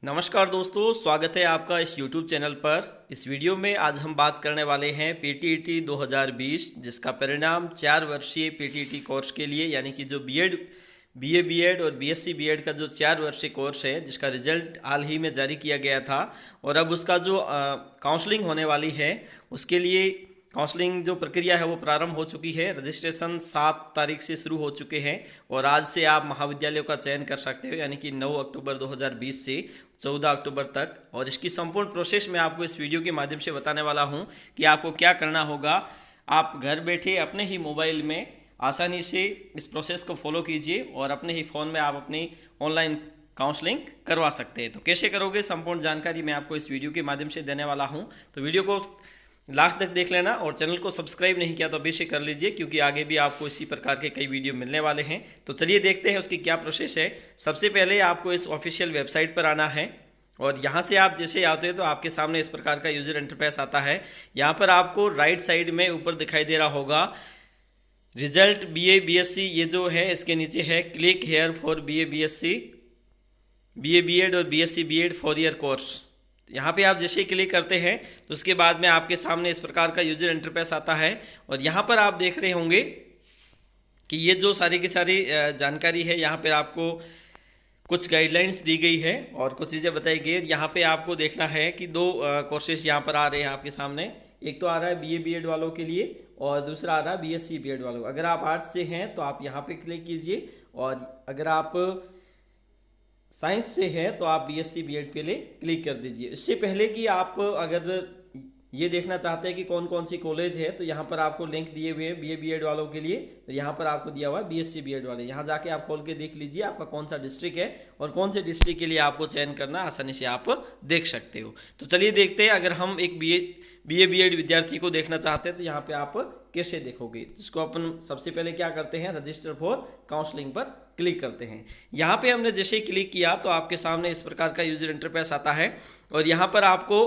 नमस्कार दोस्तों, स्वागत है आपका इस YouTube चैनल पर। इस वीडियो में आज हम बात करने वाले हैं पीटीईटी 2020, जिसका परिणाम 4 वर्षीय पीटीईटी कोर्स के लिए, यानी कि जो बीए बीएड और बीएससी बीएड का जो 4 वर्षीय कोर्स है, जिसका रिजल्ट हाल ही में जारी किया गया था और अब उसका जो काउंसलिंग होने वाली है उसके लिए काउंसलिंग जो प्रक्रिया है वो प्रारंभ हो चुकी है। रजिस्ट्रेशन 7 तारीख से शुरू हो चुके हैं और आज से आप महाविद्यालयों का चयन कर सकते हो, यानी कि 9 अक्टूबर 2020 से 14 अक्टूबर तक। और इसकी संपूर्ण प्रोसेस मैं आपको इस वीडियो के माध्यम से बताने वाला हूं कि आपको क्या करना होगा। आप घर बैठे अपने ही मोबाइल में आसानी से इस प्रोसेस को फॉलो कीजिए और अपने ही फ़ोन में आप अपनी ऑनलाइन काउंसलिंग करवा सकते हैं। तो कैसे करोगे, संपूर्ण जानकारी मैं आपको इस वीडियो के माध्यम से देने वाला हूं। तो वीडियो को लास्ट तक देख लेना और चैनल को सब्सक्राइब नहीं किया तो अभी से कर लीजिए, क्योंकि आगे भी आपको इसी प्रकार के कई वीडियो मिलने वाले हैं। तो चलिए देखते हैं उसकी क्या प्रोसेस है। सबसे पहले आपको इस ऑफिशियल वेबसाइट पर आना है और यहाँ से आप जैसे आते हैं तो आपके सामने इस प्रकार का यूज़र इंटरफेस आता है। यहाँ पर आपको राइट साइड में ऊपर दिखाई दे रहा होगा रिजल्ट बीए बीएससी, ये जो है इसके नीचे है click here for BA BSc, BA BEd और BSc BEd four year course. यहाँ पे आप जैसे ही क्लिक करते हैं तो उसके बाद में आपके सामने इस प्रकार का यूजर इंटरफेस आता है और यहाँ पर आप देख रहे होंगे कि ये जो सारी की सारी जानकारी है, यहाँ पे आपको कुछ गाइडलाइंस दी गई है और कुछ चीज़ें बताई गई है। यहाँ पे आपको देखना है कि 2 कोर्सेज यहाँ पर आ रहे हैं आपके सामने। एक तो आ रहा है बीए बीएड वालों के लिए और दूसरा आ रहा है बीएससी बीएड वालों। अगर आप आर्ट्स से हैं तो आप यहाँ पे क्लिक कीजिए और अगर आप साइंस से है तो आप बीएससी बीएड पे क्लिक कर दीजिए। इससे पहले कि आप अगर ये देखना चाहते हैं कि कौन कौन सी कॉलेज है, तो यहाँ पर आपको लिंक दिए हुए हैं बीए बीएड वालों के लिए। तो यहाँ पर आपको दिया हुआ है बीएससी बीएड वाले, यहाँ जाके आप खोल के देख लीजिए आपका कौन सा डिस्ट्रिक्ट है और कौन से डिस्ट्रिक्ट के लिए आपको चयन करना, आसानी से आप देख सकते हो। तो चलिए देखते हैं, अगर हम एक बीए बीएड विद्यार्थी को देखना चाहते हैं तो यहाँ पे आप कैसे देखोगे। जिसको अपन सबसे पहले क्या करते हैं, रजिस्टर फॉर काउंसलिंग पर क्लिक करते हैं। यहाँ पे हमने जैसे ही क्लिक किया तो आपके सामने इस प्रकार का यूजर इंटरफेस आता है और यहाँ पर आपको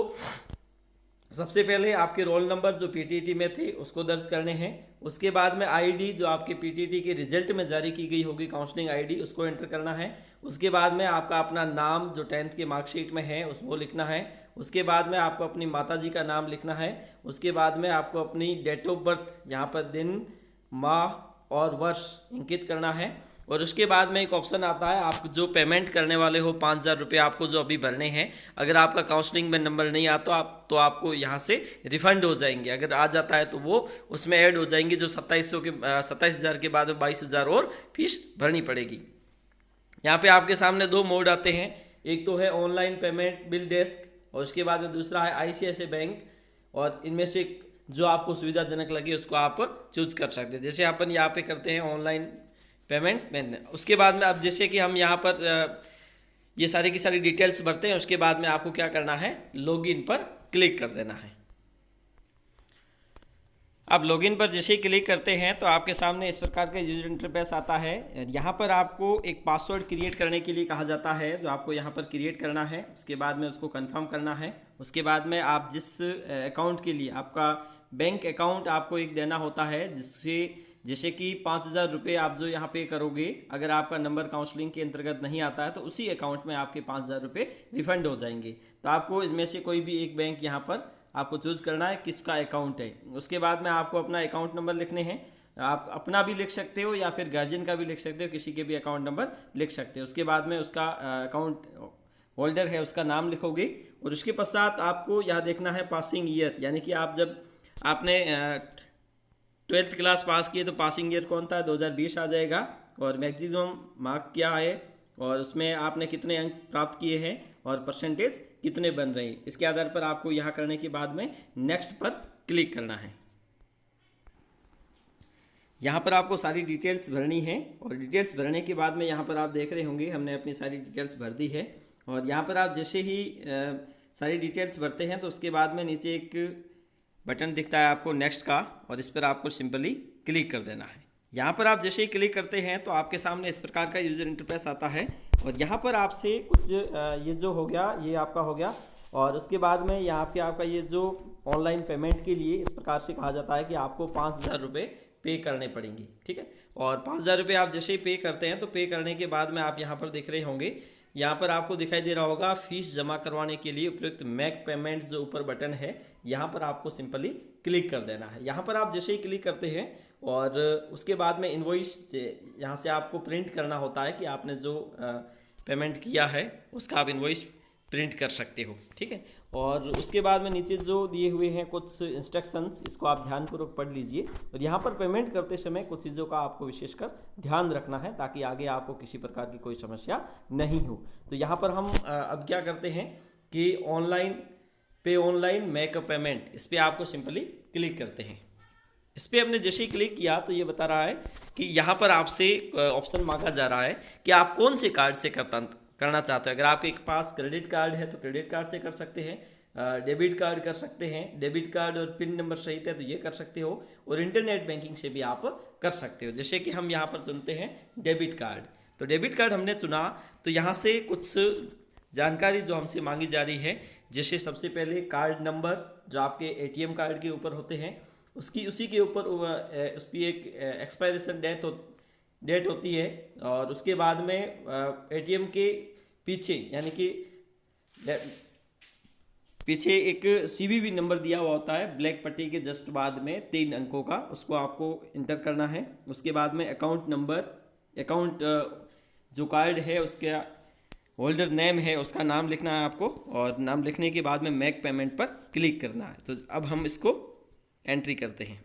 सबसे पहले आपके रोल नंबर जो पीटीईटी में थे उसको दर्ज करने हैं। उसके बाद में आईडी जो आपके पीटीईटी के रिजल्ट में जारी की गई होगी, काउंसलिंग आईडी, उसको एंटर करना है। उसके बाद में आपका अपना नाम जो 10th की मार्कशीट में है उसको लिखना है। उसके बाद में आपको अपनी माताजी का नाम लिखना है। उसके बाद में आपको अपनी डेट ऑफ बर्थ, यहाँ पर दिन, माह और वर्ष इंकित करना है। और उसके बाद में एक ऑप्शन आता है, आप जो पेमेंट करने वाले हो 5000 रुपये आपको जो अभी भरने हैं। अगर आपका काउंसलिंग में नंबर नहीं आता तो आपको यहाँ से रिफंड हो जाएंगे। अगर आ जाता है तो वो उसमें ऐड हो जाएंगे, जो 27,000 के बाद में 22,000 और फीस भरनी पड़ेगी। यहाँ पे आपके सामने 2 मोड आते हैं, एक तो है ऑनलाइन पेमेंट बिल डेस्क और उसके बाद में दूसरा है आईसीआईसीआई बैंक। और इनमें से जो आपको सुविधाजनक लगे उसको आप चूज कर सकते हैं। जैसे अपन यहाँ पे करते हैं ऑनलाइन पेमेंट। उसके बाद में अब जैसे कि हम यहाँ पर ये सारी की सारी डिटेल्स भरते हैं, उसके बाद में आपको क्या करना है, लॉगिन पर क्लिक कर देना है। अब लॉगिन पर जैसे ही क्लिक करते हैं तो आपके सामने इस प्रकार का यूजर इंटरफेस आता है। यहाँ पर आपको एक पासवर्ड क्रिएट करने के लिए कहा जाता है, जो आपको यहाँ पर क्रिएट करना है। उसके बाद में उसको कंफर्म करना है। उसके बाद में आप जिस अकाउंट के लिए, आपका बैंक अकाउंट आपको एक देना होता है, जिससे जैसे कि 5000 रुपये आप जो यहाँ पे करोगे, अगर आपका नंबर काउंसलिंग के अंतर्गत नहीं आता है तो उसी अकाउंट में आपके 5000 रुपये रिफंड हो जाएंगे। तो आपको इसमें से कोई भी एक बैंक यहाँ पर आपको चूज़ करना है किसका अकाउंट है। उसके बाद में आपको अपना अकाउंट नंबर लिखने हैं। आप अपना भी लिख सकते हो या फिर गार्जियन का भी लिख सकते हो, किसी के भी अकाउंट नंबर लिख सकते हो। उसके बाद में उसका अकाउंट होल्डर है उसका नाम लिखोगे और उसके पश्चात आपको यहाँ देखना है पासिंग ईयर, यानी कि आप जब आपने 12th क्लास पास किए तो पासिंग ईयर कौन था, 2020 आ जाएगा। और मैक्सिमम मार्क क्या है और उसमें आपने कितने अंक प्राप्त किए हैं और परसेंटेज कितने बन रहे हैं, इसके आधार पर आपको यहाँ करने के बाद में नेक्स्ट पर क्लिक करना है। यहाँ पर आपको सारी डिटेल्स भरनी है और डिटेल्स भरने के बाद में यहाँ पर आप देख रहे होंगे हमने अपनी सारी डिटेल्स भर दी है। और यहाँ पर आप जैसे ही सारी डिटेल्स भरते हैं तो उसके बाद में नीचे एक बटन दिखता है आपको नेक्स्ट का, और इस पर आपको सिंपली क्लिक कर देना है। यहाँ पर आप जैसे ही क्लिक करते हैं तो आपके सामने इस प्रकार का यूज़र इंटरफेस आता है और यहाँ पर आपसे कुछ ये जो हो गया, ये आपका हो गया। और उसके बाद में यहाँ पे आपका ये जो ऑनलाइन पेमेंट के लिए इस प्रकार से कहा जाता है कि आपको 5000 रुपये पे करने पड़ेंगे, ठीक है। और 5000 रुपये आप जैसे ही पे करते हैं तो पे करने के बाद में आप यहाँ पर देख रहे होंगे यहाँ पर आपको दिखाई दे रहा होगा फीस जमा करवाने के लिए उपयुक्त मेक पेमेंट जो ऊपर बटन है, यहाँ पर आपको सिंपली क्लिक कर देना है। यहाँ पर आप जैसे ही क्लिक करते हैं और उसके बाद में इनवॉइस यहाँ से आपको प्रिंट करना होता है कि आपने जो पेमेंट किया है उसका आप इनवॉइस प्रिंट कर सकते हो, ठीक है। और उसके बाद में नीचे जो दिए हुए हैं कुछ इंस्ट्रक्शंस, इसको आप ध्यानपूर्वक पढ़ लीजिए। और यहाँ पर पेमेंट करते समय कुछ चीज़ों का आपको विशेषकर ध्यान रखना है ताकि आगे आपको किसी प्रकार की कोई समस्या नहीं हो। तो यहाँ पर हम अब क्या करते हैं कि ऑनलाइन मेक अ पेमेंट, इस पर आपको सिंपली क्लिक करते हैं। इस पर हमने जैसे ही क्लिक किया तो ये बता रहा है कि यहाँ पर आपसे ऑप्शन मांगा जा रहा है कि आप कौन से कार्ड से करना चाहते हो। अगर आपके पास क्रेडिट कार्ड है तो क्रेडिट कार्ड से कर सकते हैं, डेबिट कार्ड कर सकते हैं, डेबिट कार्ड और पिन नंबर सहित है तो ये कर सकते हो, और इंटरनेट बैंकिंग से भी आप कर सकते हो। जैसे कि हम यहाँ पर चुनते हैं डेबिट कार्ड, तो डेबिट कार्ड हमने चुना तो यहाँ से कुछ जानकारी जो हमसे मांगी जा रही है, जैसे सबसे पहले कार्ड नंबर जो आपके एटीएम कार्ड के ऊपर होते हैं उसी के ऊपर उस पर एक एक्सपायरेशन डेट होती है, और उसके बाद में एटीएम के पीछे यानी कि पीछे एक सीवीवी नंबर दिया हुआ होता है ब्लैक पट्टी के जस्ट बाद में 3 अंकों का, उसको आपको इंटर करना है। उसके बाद में अकाउंट नंबर, अकाउंट जो कार्ड है उसके होल्डर नेम है उसका नाम लिखना है आपको, और नाम लिखने के बाद में मेक पेमेंट पर क्लिक करना है। तो अब हम इसको एंट्री करते हैं।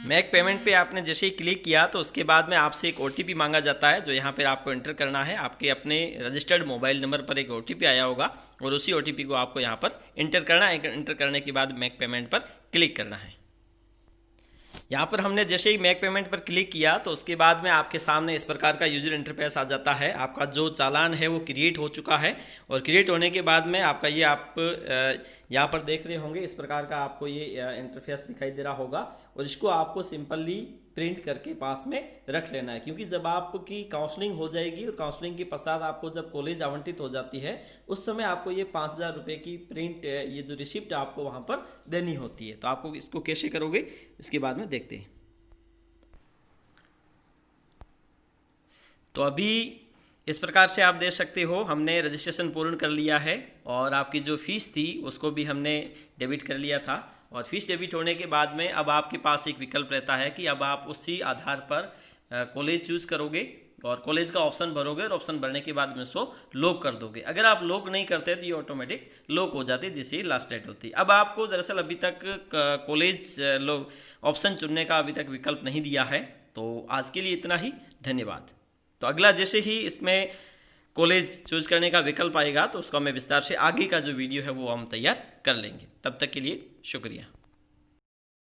मेक पेमेंट पे आपने जैसे ही क्लिक किया तो उसके बाद में आपसे एक OTP मांगा जाता है जो यहाँ पर आपको एंटर करना है। आपके अपने रजिस्टर्ड मोबाइल नंबर पर एक OTP आया होगा और उसी OTP को आपको यहाँ पर इंटर करना है। इंटर करने के बाद मेक पेमेंट पर क्लिक करना है। यहाँ पर हमने जैसे ही मेक पेमेंट पर क्लिक किया तो उसके बाद में आपके सामने इस प्रकार का यूजर इंटरफेस आ जाता है। आपका जो चालान है वो क्रिएट हो चुका है, और क्रिएट होने के बाद में आपका ये आप यहाँ पर देख रहे होंगे इस प्रकार का आपको ये इंटरफेस दिखाई दे रहा होगा, और इसको आपको सिंपली प्रिंट करके पास में रख लेना है। क्योंकि जब आपकी काउंसलिंग हो जाएगी और काउंसलिंग के पश्चात आपको जब कॉलेज आवंटित हो जाती है उस समय आपको ये 5,000 रुपये की प्रिंट, ये जो रिसिप्ट आपको वहाँ पर देनी होती है। तो आपको इसको कैसे करोगे इसके बाद में देखते हैं। तो अभी इस प्रकार से आप देख सकते हो हमने रजिस्ट्रेशन पूर्ण कर लिया है, और आपकी जो फ़ीस थी उसको भी हमने डेबिट कर लिया था। और फीस डेबिट होने के बाद में अब आपके पास एक विकल्प रहता है कि अब आप उसी आधार पर कॉलेज चूज़ करोगे और कॉलेज का ऑप्शन भरोगे, और ऑप्शन भरने के बाद में उसको लॉक कर दोगे। अगर आप लॉक नहीं करते तो ये ऑटोमेटिक लॉक हो जाती है जैसे लास्ट डेट होती है। अब आपको दरअसल अभी तक कॉलेज ऑप्शन चुनने का अभी तक विकल्प नहीं दिया है। तो आज के लिए इतना ही, धन्यवाद। तो अगला जैसे ही इसमें कॉलेज चूज करने का विकल्प आएगा तो उसका मैं विस्तार से आगे का जो वीडियो है वो हम तैयार कर लेंगे। तब तक के लिए शुक्रिया।